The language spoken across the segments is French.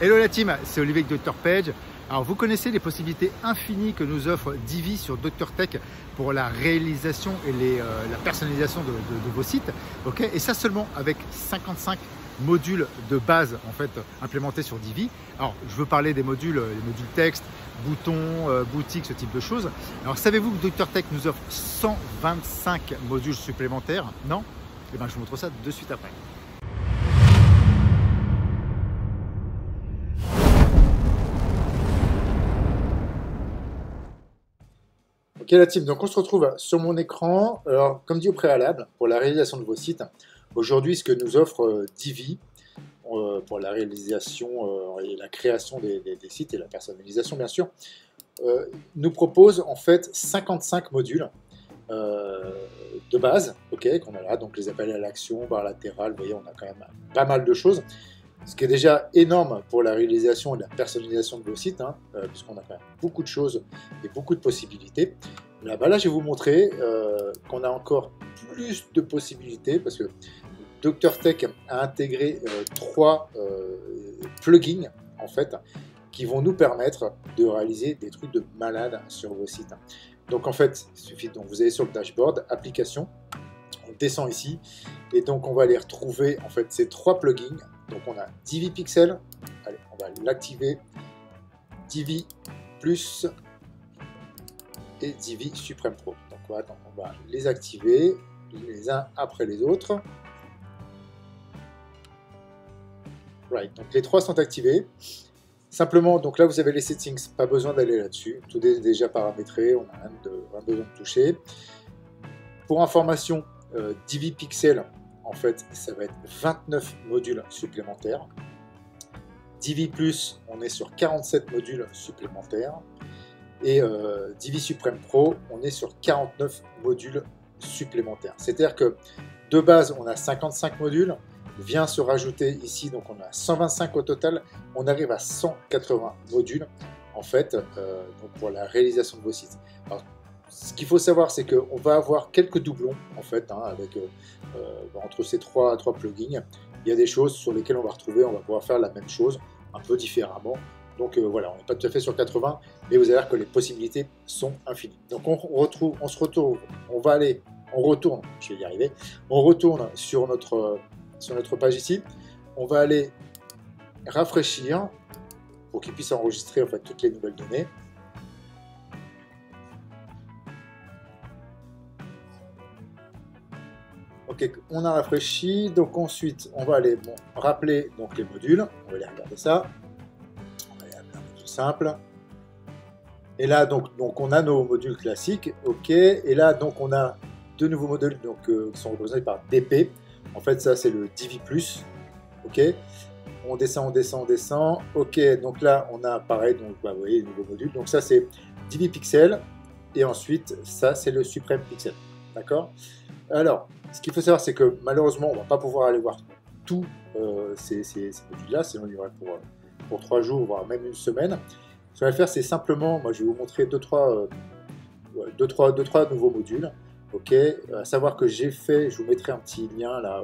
Hello la team, c'est Olivier de Dr Page. Alors vous connaissez les possibilités infinies que nous offre Divi sur Dr Tech pour la réalisation et la personnalisation de vos sites. Okay, et ça seulement avec 55 modules de base en fait implémentés sur Divi. Alors je veux parler des modules, les modules texte, boutons, boutiques, ce type de choses. Alors savez-vous que Dr Tech nous offre 125 modules supplémentaires? Non? Eh bien je vous montre ça de suite après. Ok la team, donc on se retrouve sur mon écran. Alors comme dit au préalable, pour la réalisation de vos sites, aujourd'hui ce que nous offre Divi pour la réalisation et la création des sites et la personnalisation bien sûr, nous propose en fait 55 modules de base, ok, qu'on a là, donc les appels à l'action, barre latérale, vous voyez on a quand même pas mal de choses. Ce qui est déjà énorme pour la réalisation et la personnalisation de vos sites, hein, puisqu'on a quand même beaucoup de choses et beaucoup de possibilités. Là, là je vais vous montrer qu'on a encore plus de possibilités, parce que Dr Tech a intégré 3 plugins, en fait, qui vont nous permettre de réaliser des trucs de malade sur vos sites. Donc en fait, il suffit, donc vous allez sur le dashboard, application, on descend ici, et donc on va aller retrouver en fait ces 3 plugins. Donc on a Divi Pixel, allez, on va l'activer, Divi Plus et Divi Supreme Pro. Donc on va les activer les uns après les autres. Right, donc les 3 sont activés. Simplement, donc là vous avez les settings, pas besoin d'aller là-dessus, tout est déjà paramétré, on n'a rien besoin de toucher. Pour information, Divi Pixel, en fait, ça va être 29 modules supplémentaires. Divi Plus, on est sur 47 modules supplémentaires. Et Divi Supreme Pro, on est sur 49 modules supplémentaires. C'est-à-dire que de base, on a 55 modules, vient se rajouter ici, donc on a 125 au total, on arrive à 180 modules, en fait, donc pour la réalisation de vos sites. Alors, ce qu'il faut savoir, c'est qu'on va avoir quelques doublons, en fait, hein, avec, entre ces trois plugins. Il y a des choses sur lesquelles on va pouvoir faire la même chose, un peu différemment. Donc voilà, on n'est pas tout à fait sur 80, mais vous allez voir que les possibilités sont infinies. Donc on retourne sur notre page ici. On va aller rafraîchir pour qu'il puisse enregistrer en fait toutes les nouvelles données. Ok, on a rafraîchi, donc ensuite on va aller rappeler donc les modules, on va aller regarder ça, on va aller appeler un module simple, et là donc on a nos modules classiques, ok, et là donc on a 2 nouveaux modules donc, qui sont représentés par DP, en fait ça c'est le Divi Plus, ok, on descend, ok, donc là on a pareil, donc vous voyez les nouveaux modules, donc ça c'est Divi Pixel, et ensuite ça c'est le Supreme Pixel, d'accord. Alors, ce qu'il faut savoir, c'est que malheureusement, on ne va pas pouvoir aller voir tous ces modules-là, sinon il y aurait pour 3 jours, voire même une semaine. Ce qu'on va faire, c'est simplement, moi je vais vous montrer 2-3 nouveaux modules. Ok, à savoir que j'ai fait, je vous mettrai un petit lien là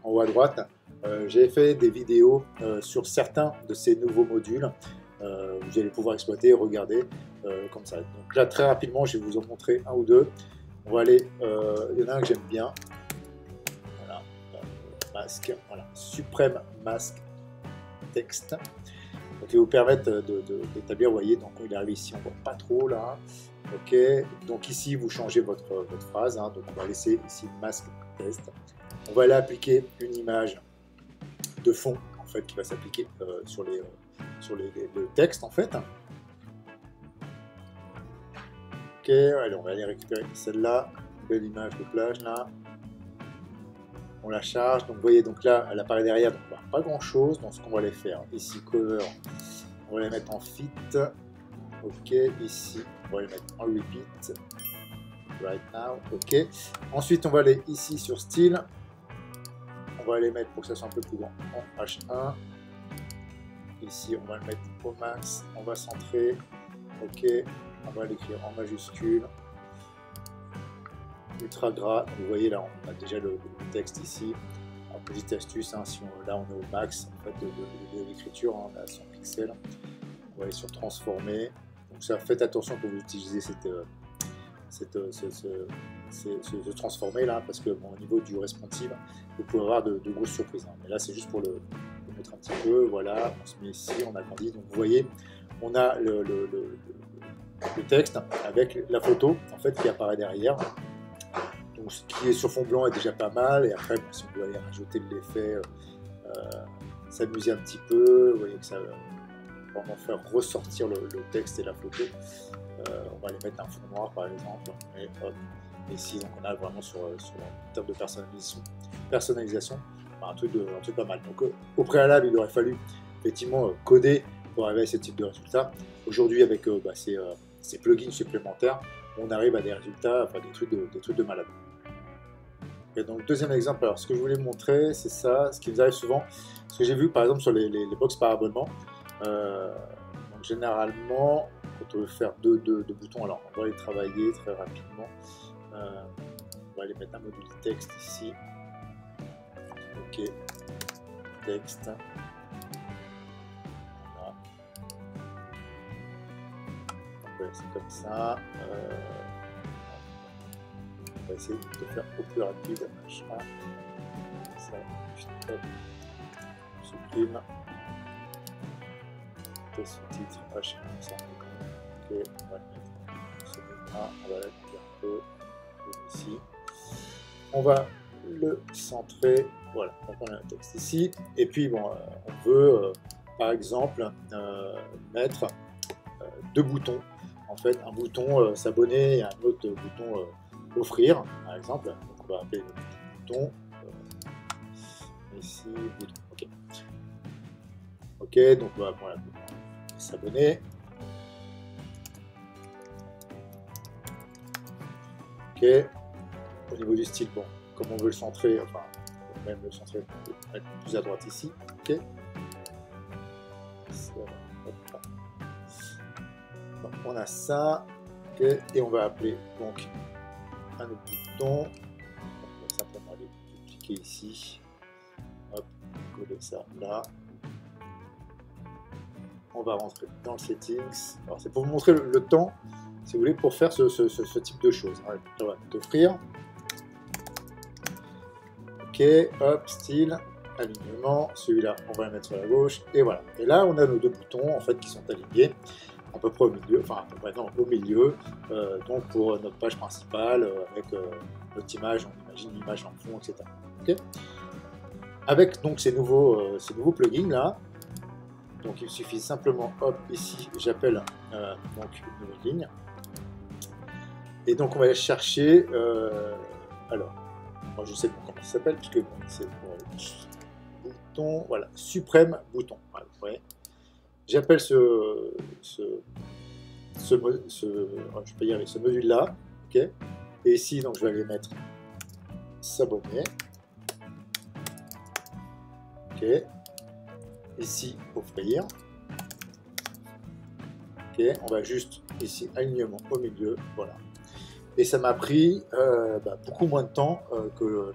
en haut à droite, j'ai fait des vidéos sur certains de ces nouveaux modules. Vous allez pouvoir exploiter, regarder comme ça. Donc là, très rapidement, je vais vous en montrer un ou deux. On va aller, il y en a un que j'aime bien, voilà, masque, voilà, Supreme Mask Texte, qui va vous permettre d'établir, vous voyez, donc il arrive ici, on ne voit pas trop là, ok, donc ici vous changez votre phrase, hein, donc on va laisser ici masque test, on va aller appliquer une image de fond, en fait, qui va s'appliquer sur le texte, en fait. Ok, allez, on va aller récupérer celle-là, belle image de plage là. On la charge, donc vous voyez, donc là, elle apparaît derrière, donc on voit pas grand-chose. Donc ce qu'on va aller faire, ici, cover, on va les mettre en fit. Ok, ici, on va les mettre en repeat. Right now, ok. Ensuite, on va aller ici sur style. On va les mettre pour que ça soit un peu plus grand en H1. Ici, on va le mettre au max, on va centrer. Ok. On va l'écrire en majuscule, ultra gras, vous voyez là on a déjà le texte ici, on petite astuce, hein, si là on est au max en fait, de l'écriture, hein, on a 100 pixels, on va aller sur transformer. Donc ça, faites attention quand vous utilisez ce transformer là, parce que bon, au niveau du responsive, vous pouvez avoir de grosses surprises. Hein. Mais là c'est juste pour le mettre un petit peu, voilà, on se met ici, on agrandit. Donc vous voyez, on a le texte avec la photo en fait qui apparaît derrière. Donc ce qui est sur fond blanc est déjà pas mal, et après bon, si on doit aller rajouter de l'effet, s'amuser un petit peu, vous voyez que ça va vraiment faire ressortir le texte et la photo. On va aller mettre un fond noir par exemple, et hop, ici donc on a vraiment sur la table de personnalisation un truc pas mal. Donc au préalable il aurait fallu effectivement coder pour arriver à ce type de résultat. Aujourd'hui avec ces plugins supplémentaires, on arrive à des résultats, enfin des trucs de malade. Et donc deuxième exemple, alors ce que je voulais montrer c'est ça, ce qui nous arrive souvent, ce que j'ai vu par exemple sur les box par abonnement. Donc généralement quand on veut faire deux boutons, alors on va les travailler très rapidement. On va aller mettre un module texte ici. Ok, texte. Voilà. Ouais, c'est comme ça. On va essayer de faire au plus rapide. Ça, juste hop, supprime. Sous-titres, H, ça. Ok, on va le mettre celui-là, on va la couper un peu ici. On va le centrer, voilà, donc on a un texte ici. Et puis bon, on veut par exemple mettre deux boutons. En fait, un bouton s'abonner et un autre bouton offrir, par exemple. Donc on va appeler le bouton ici, bouton. Ok. Ok, donc voilà, s'abonner. Ok. Au niveau du style, bon, comme on veut le centrer, enfin, on peut même le centrer, on peut mettre plus à droite ici. Ok. Donc, on a ça. Ok. Et on va appeler donc un autre bouton. On va simplement aller cliquer ici. Hop, coller ça là. On va rentrer dans le settings. Alors c'est pour vous montrer le temps, si vous voulez, pour faire ce type de choses. On va offrir. Ok, hop, style, alignement. Celui-là, on va le mettre sur la gauche. Et voilà. Et là, on a nos deux boutons en fait qui sont alignés à peu près au milieu, enfin au milieu. Donc pour notre page principale avec notre image, on imagine l'image en fond, etc. Ok. Avec donc ces nouveaux plugins là. Donc il suffit simplement, hop, ici j'appelle donc une nouvelle ligne. Et donc on va aller chercher, alors, moi je sais pas comment ça s'appelle, puisque bon, c'est bouton, voilà, suprême bouton. Voilà, vous voyez. J'appelle ce module là, ok. Et ici donc je vais aller mettre s'abonner, ok. Ici offrir, ok, on va juste ici alignement au milieu, voilà, et ça m'a pris beaucoup moins de temps que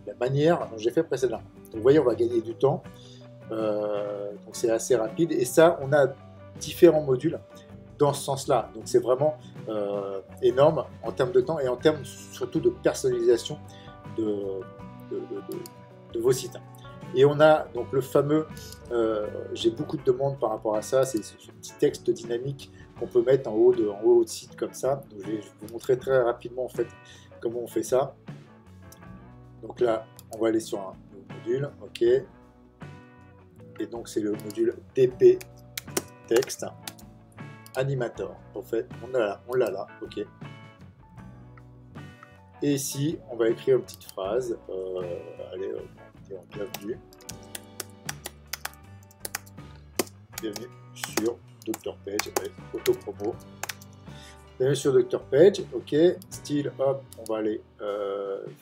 la manière dont j'ai fait précédemment. Donc vous voyez, on va gagner du temps, donc c'est assez rapide, et ça on a différents modules dans ce sens là, donc c'est vraiment énorme en termes de temps et en termes surtout de personnalisation de vos sites. Et on a donc le fameux, j'ai beaucoup de demandes par rapport à ça, c'est ce petit texte dynamique qu'on peut mettre en haut de site comme ça. Donc je vais vous montrer très rapidement en fait comment on fait ça. Donc là, on va aller sur un module, ok. Et donc c'est le module DP texte animator. En fait, on l'a là, ok. Et ici, on va écrire une petite phrase. Allez, bienvenue. Bienvenue sur Dr Page, auto-promo. Bienvenue sur Dr Page, ok. Style, hop, on va aller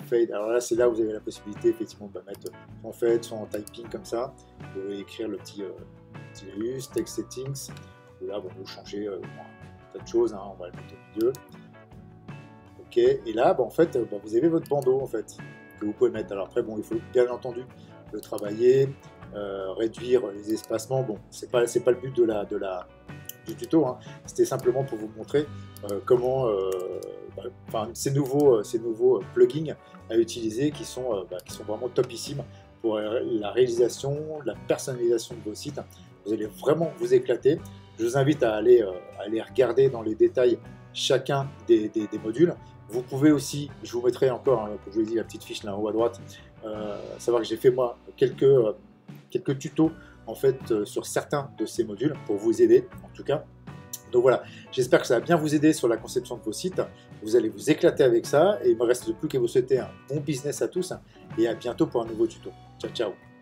fade. Alors là, c'est là où vous avez la possibilité effectivement de mettre en fade, soit en typing comme ça. Vous pouvez écrire le petit laïus, text settings. Et là, bon, vous changez un tas de choses. Hein, on va le mettre au milieu. Ok. Et là, en fait, vous avez votre bandeau en fait. que vous pouvez mettre. Alors après, bon, il faut bien entendu le travailler, réduire les espacements. Bon, c'est pas le but du tuto, hein. C'était simplement pour vous montrer comment, ces nouveaux plugins à utiliser qui sont vraiment topissimes pour la réalisation, la personnalisation de vos sites. Vous allez vraiment vous éclater. Je vous invite à aller regarder dans les détails chacun des modules. Vous pouvez aussi, je vous mettrai encore, hein, comme je vous l'ai dit, la petite fiche là en haut à droite, savoir que j'ai fait moi quelques tutos en fait sur certains de ces modules pour vous aider en tout cas. Donc voilà, j'espère que ça va bien vous aider sur la conception de vos sites. Vous allez vous éclater avec ça et il ne me reste plus qu'à vous souhaiter un bon business à tous et à bientôt pour un nouveau tuto. Ciao, ciao.